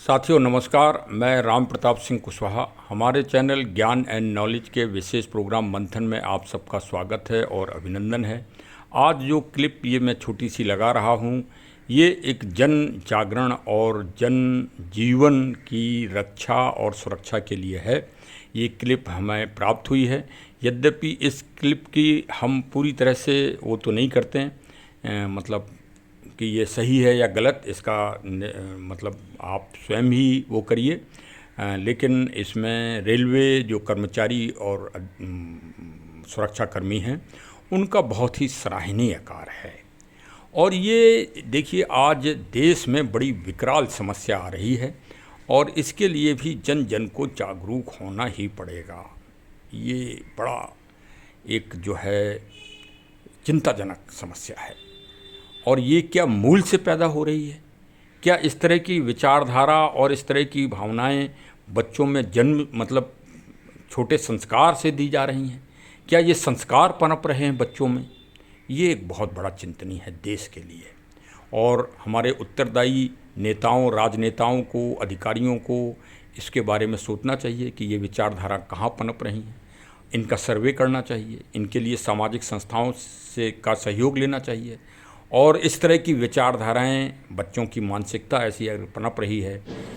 साथियों नमस्कार, मैं राम प्रताप सिंह कुशवाहा। हमारे चैनल ज्ञान एंड नॉलेज के विशेष प्रोग्राम मंथन में आप सबका स्वागत है और अभिनंदन है। आज जो क्लिप ये मैं छोटी सी लगा रहा हूँ, ये एक जन जागरण और जन जीवन की रक्षा और सुरक्षा के लिए है। ये क्लिप हमें प्राप्त हुई है। यद्यपि इस क्लिप की हम पूरी तरह से वो तो नहीं करते हैं, मतलब कि ये सही है या गलत, इसका मतलब आप स्वयं ही वो करिए। लेकिन इसमें रेलवे जो कर्मचारी और सुरक्षाकर्मी हैं, उनका बहुत ही सराहनीय कार्य है। और ये देखिए, आज देश में बड़ी विकराल समस्या आ रही है और इसके लिए भी जन जन को जागरूक होना ही पड़ेगा। ये बड़ा एक जो है चिंताजनक समस्या है। और ये क्या मूल से पैदा हो रही है? क्या इस तरह की विचारधारा और इस तरह की भावनाएं बच्चों में जन्म मतलब छोटे संस्कार से दी जा रही हैं? क्या ये संस्कार पनप रहे हैं बच्चों में? ये एक बहुत बड़ा चिंतनीय है देश के लिए। और हमारे उत्तरदायी नेताओं, राजनेताओं को, अधिकारियों को इसके बारे में सोचना चाहिए कि ये विचारधारा कहाँ पनप रही हैं। इनका सर्वे करना चाहिए, इनके लिए सामाजिक संस्थाओं से का सहयोग लेना चाहिए। और इस तरह की विचारधाराएं, बच्चों की मानसिकता ऐसी पनप रही है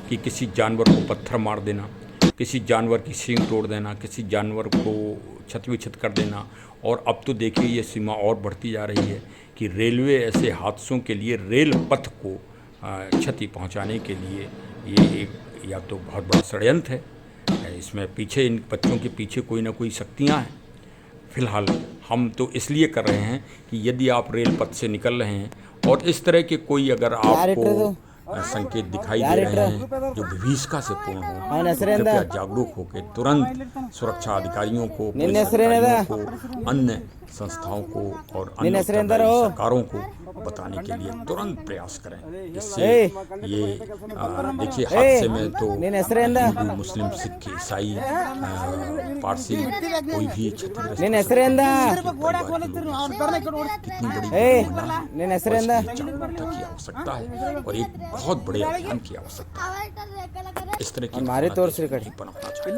कि किसी जानवर को पत्थर मार देना, किसी जानवर की सींग तोड़ देना, किसी जानवर को क्षत विक्षत कर देना। और अब तो देखिए ये सीमा और बढ़ती जा रही है कि रेलवे ऐसे हादसों के लिए, रेल पथ को क्षति पहुंचाने के लिए ये एक या तो बहुत बड़ा षड्यंत्र है। इसमें पीछे, इन बच्चों के पीछे कोई ना कोई शक्तियाँ हैं। फ़िलहाल हम तो इसलिए कर रहे हैं कि यदि आप रेल पथ से निकल रहे हैं और इस तरह के कोई अगर आपको संकेत दिखाई दे रहे हैं जो विभीषिका से पूर्ण हो, तो कृपया जागरूक होकर तुरंत सुरक्षा अधिकारियों को, अन्य संस्थाओं को और अन्य सरकारों को बताने के लिए तुरंत प्रयास करें। इससे ये देखिए, हादसे में तो हिंदू, मुस्लिम, सिख, ईसाई, पारसी कोई भी क्षतिग्रस्त कितनी बड़ी जागरूकता की आवश्यकता है और एक बहुत बड़े अभियान की आवश्यकता है। इस तरह की हमारे तौर से पनपना चाहिए।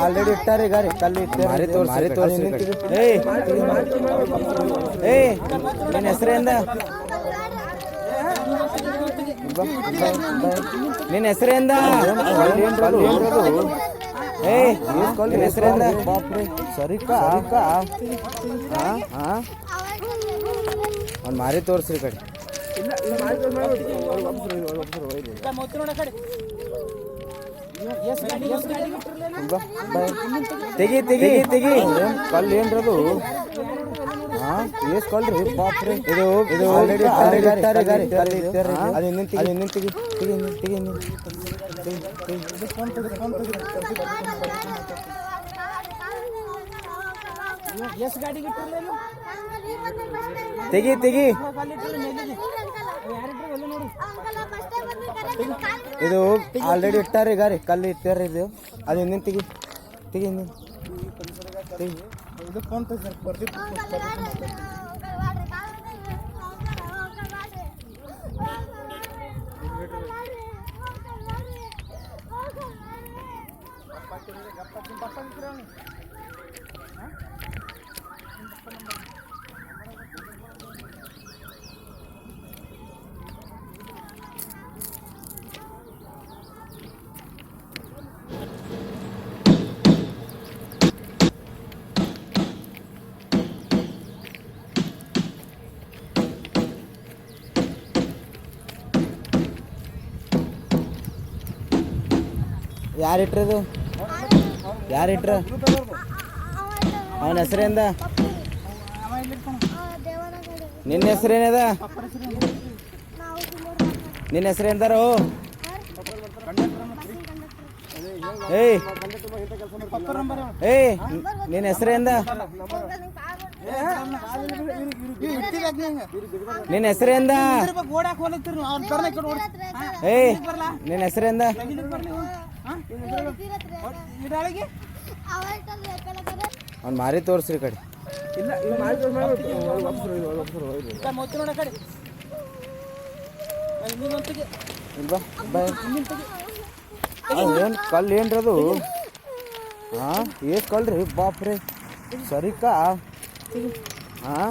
ಆಲ್ರೆಡಿ ಇಟ್ಟಾರೆ ಗಾರಿ ಕಲ್ಲು ಮಾರಿ ತೋರಿಸಿ ನಿನ್ನ ಹೆಸರಿಂದ ನಿನ್ನ ಹೆಸರಿಂದ ನಿನ್ನ ಹೆಸರಿಂದ ಬಾಪ್ರೆ ಸರಿಕಾ ಅವ್ನು ಮಾರಿ ತೋರಿಸ್ರಿ ಕಡೆ ತೆಗಿ ತೆಗಿ ತೆಗಿ ಕಲ್ಲು ಏನ್ರದು? ಏಸ್ಕೊಳ್ರಿ ಬಾಪ್ರೆ. ಇದು ಇದು ಆಲ್ರೆಡಿ ಇಟ್ಟಾರೆ ಗಾರಿ ಕಲ್ಲು ಇಟ್ಟಾರೆ. ಅದು ಇನ್ನೇನು ತೆಗಿ ತೆಗಿ ತೆಗಿ ತೆಗಿ ತೆಗಿ ಇದು ಆಲ್ರೆಡಿ ಇಟ್ಟಾರೆ ಗಾರಿ ಕಲ್ಲು ಇಟ್ಟಾರೆ. ಇದು ಅದು ಇನ್ನೇನು ತೆಗಿ ತೆಗಿ ತೆಗಿ ಇದು ಫೋನ್ ಪೇ ಸರ್ ಬರ್ತೀವಿ. ಯಾರಿಟ್ರದು? ಯಾರಿಟ್ರ? ಅವನ ಹೆಸರಿಂದ? ನಿನ್ನ ಹೆಸರೇನದ? ನಿನ್ನ ಹೆಸರು ಎಂದಾರು ಏಯ್ ಏಯ್ ನಿನ್ನ ಹೆಸರಿಂದ ನಿನ್ನ ಹೆಸರಿಂದ ಏಯ್ ನಿನ್ನ ಹೆಸರಿಂದ ಅವ್ನು ಮಾರಿ ತೋರಿಸ್ರಿ ಕಡೆ ಏನು ಕಲ್ಲು ಏನ್ರಿ ಅದು ಹಾಂ ಎಷ್ಟು ಕಲ್ರಿ ಬಾಪ್ರೆ ಸರಿಕಾ ಹಾಂ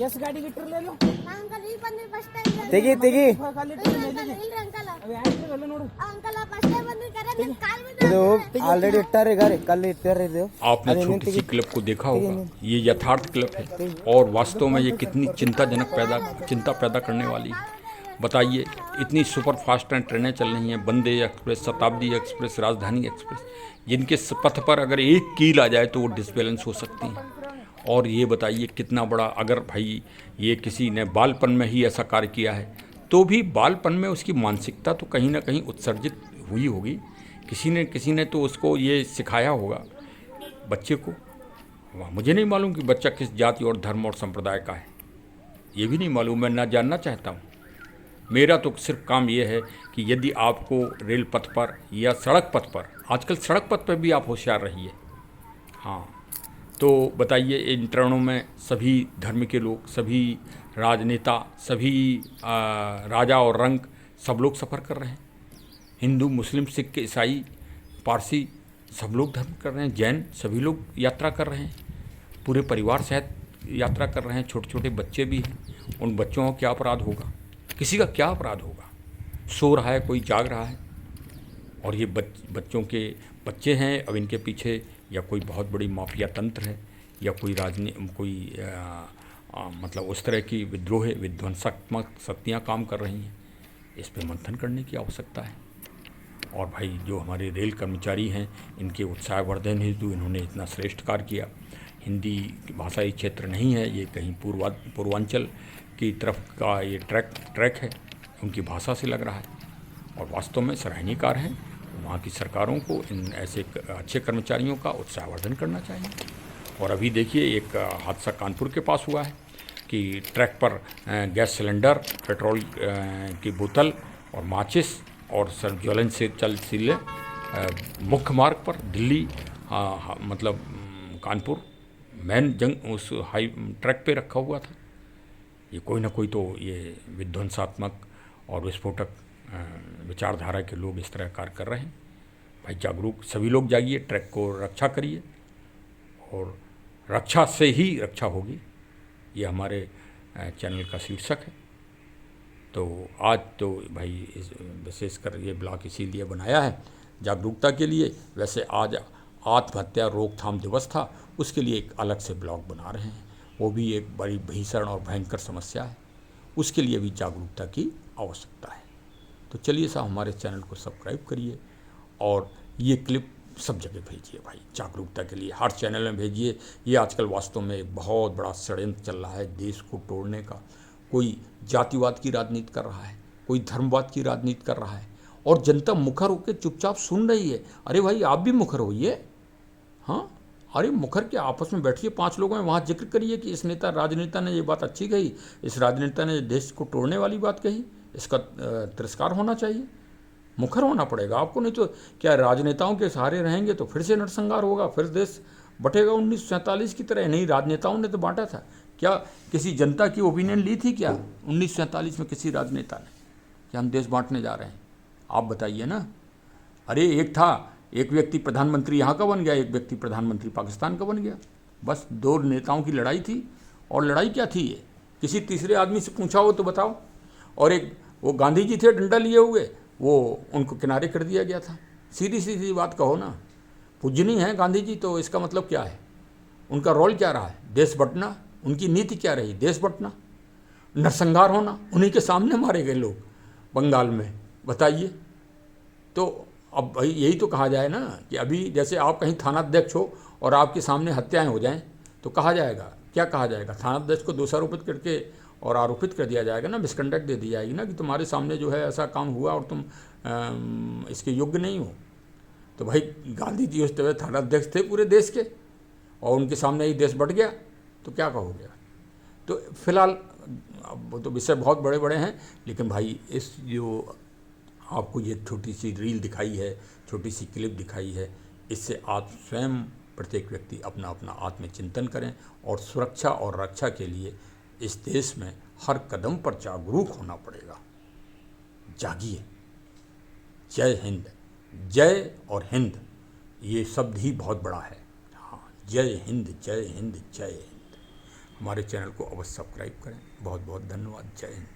ಎಷ್ಟು ಗಾಡಿಗೆ ಇಟ್ಟಿರ್ಲಿಲ್ಲ ತೆಗಿ ತೆಗಿ ಇದು ಆಲ್रेडी इट्टारे गाड़ी कल इट्टारे ಇದು आपने छोटी सी क्लिप को देखा होगा, ये यथार्थ क्लिप है और वास्तव में ये कितनी चिंता पैदा करने वाली है। बताइए, इतनी सुपर फास्ट ट्रेनें चल रही हैं, वंदे एक्सप्रेस, शताब्दी एक्सप्रेस, राजधानी एक्सप्रेस, जिनके पथ पर अगर एक कील आ जाए तो वो डिसबैलेंस हो सकती हैं। और ये बताइए कितना बड़ा, अगर भाई ये किसी ने बालपन में ही ऐसा कार्य किया है तो भी बालपन में उसकी मानसिकता तो कहीं ना कहीं उत्सर्जित हुई होगी, किसी ने तो उसको ये सिखाया होगा बच्चे को। मुझे नहीं मालूम कि बच्चा किस जाति और धर्म और संप्रदाय का है, ये भी नहीं मालूम, मैं ना जानना चाहता हूँ। मेरा तो सिर्फ काम ये है कि यदि आपको रेल पथ पर या सड़क पथ पर, आजकल सड़क पथ पर भी आप होशियार रहिए, हाँ, तो बताइए इन ट्रेनों में सभी धर्म के लोग, सभी राजनेता, सभी राजा और रंग, सब लोग सफ़र कर रहे हैं। हिंदू, मुस्लिम, सिख, ईसाई, पारसी, सब लोग धर्म कर रहे हैं, जैन, सभी लोग यात्रा कर रहे हैं, पूरे परिवार सहित यात्रा कर रहे हैं, छोटे छोटे बच्चे भी हैं। उन बच्चों का क्या अपराध होगा, किसी का क्या अपराध होगा? सो रहा है, कोई जाग रहा है, और ये बच्चों के बच्चे हैं, अब इनके पीछे या कोई बहुत बड़ी माफिया तंत्र है या कोई मतलब उस तरह की विध्वंसात्मक शक्तियाँ काम कर रही हैं। इस पर मंथन करने की आवश्यकता है। और भाई जो हमारे रेल कर्मचारी हैं, इनके उत्साहवर्धन हेतु इन्होंने इतना श्रेष्ठ कार्य किया। हिंदी भाषाई क्षेत्र नहीं है ये, कहीं पूर्वांचल की तरफ का ये ट्रैक है, उनकी भाषा से लग रहा है और वास्तव में सराहनीय कार्य है। वहाँ की सरकारों को इन ऐसे अच्छे कर्मचारियों का उत्साहवर्धन करना चाहिए। और अभी देखिए एक हादसा कानपुर के पास हुआ है कि ट्रैक पर गैस सिलेंडर, पेट्रोल की बोतल और माचिस और ज्वलनशील मुख्य मार्ग पर दिल्ली मतलब कानपुर मेन उस हाई ट्रैक पे रखा हुआ था। ये कोई ना कोई तो ये विध्वंसात्मक और विस्फोटक विचारधारा के लोग इस तरह कार्य कर रहे हैं। भाई जागरूक सभी लोग जागिए, ट्रैक को रक्षा करिए और रक्षा से ही रक्षा होगी, ये हमारे चैनल का शीर्षक है। तो आज तो भाई विशेषकर ये ब्लॉग इसीलिए बनाया है जागरूकता के लिए। वैसे आज आत्महत्या रोकथाम दिवस था, उसके लिए एक अलग से ब्लॉग बना रहे हैं, वो भी एक बड़ी भीषण और भयंकर समस्या है, उसके लिए भी जागरूकता की आवश्यकता है। तो चलिए साहब हमारे चैनल को सब्सक्राइब करिए और ये क्लिप सब जगह भेजिए भाई, जागरूकता के लिए हर चैनल में भेजिए। ये आजकल वास्तव में एक बहुत बड़ा षड्यंत्र चल रहा है देश को तोड़ने का। कोई जातिवाद की राजनीति कर रहा है, कोई धर्मवाद की राजनीति कर रहा है और जनता मुखर होकर चुपचाप सुन रही है। अरे भाई आप भी मुखर होइए, हाँ, अरे मुखर के आपस में बैठिए, 5 लोगों में वहाँ जिक्र करिए कि इस राजनेता ने ये बात अच्छी कही, इस राजनेता ने देश को तोड़ने वाली बात कही, इसका तिरस्कार होना चाहिए। मुखर होना पड़ेगा आपको, नहीं तो क्या राजनेताओं के सहारे रहेंगे तो फिर से नरसंहार होगा, फिर देश बटेगा 1947 की तरह। नहीं, राजनेताओं ने तो बांटा था क्या? किसी जनता की ओपिनियन ली थी क्या 1947 में किसी राजनेता ने कि हम देश बांटने जा रहे हैं? आप बताइए ना। अरे एक व्यक्ति प्रधानमंत्री यहाँ का बन गया, एक व्यक्ति प्रधानमंत्री पाकिस्तान का बन गया, बस 2 नेताओं की लड़ाई थी। और लड़ाई क्या थी ये? किसी तीसरे आदमी से पूछा हो तो बताओ। और एक वो गांधी जी थे डंडा लिए हुए, वो उनको किनारे कर दिया गया था। सीधी सीधी बात कहो ना, पूजनीय है गांधी जी, तो इसका मतलब क्या है? उनका रोल क्या रहा है? देश बंटना। उनकी नीति क्या रही? देश बंटना, नरसंहार होना। उन्हीं के सामने मारे गए लोग बंगाल में, बताइए। तो अब भाई यही तो कहा जाए ना कि अभी जैसे आप कहीं थानाध्यक्ष हो और आपके सामने हत्याएं हो जाएं तो कहा जाएगा, क्या कहा जाएगा? थानाध्यक्ष को दोषारोपित करके और आरोपित कर दिया जाएगा ना, मिसकंडक्ट दे दी जाएगी ना कि तुम्हारे सामने जो है ऐसा काम हुआ और तुम इसके योग्य नहीं हो। तो भाई गांधी जी उस तरह थानाध्यक्ष थे पूरे देश के और उनके सामने ही देश बट गया, तो क्या कहोगे? तो फिलहाल अब वो तो विषय बहुत बड़े बड़े हैं, लेकिन भाई इस जो आपको ये छोटी सी रील दिखाई है, छोटी सी क्लिप दिखाई है, इससे आप स्वयं प्रत्येक व्यक्ति अपना अपना आत्मचिंतन करें और सुरक्षा और रक्षा के लिए इस देश में हर कदम पर जागरूक होना पड़ेगा। जागिए। जय हिंद। जय और हिंद ये शब्द ही बहुत बड़ा है। हाँ, जय हिंद, जय हिंद, जय हिंद। हमारे चैनल को अवश्य सब्सक्राइब करें। बहुत बहुत धन्यवाद। जय हिंद।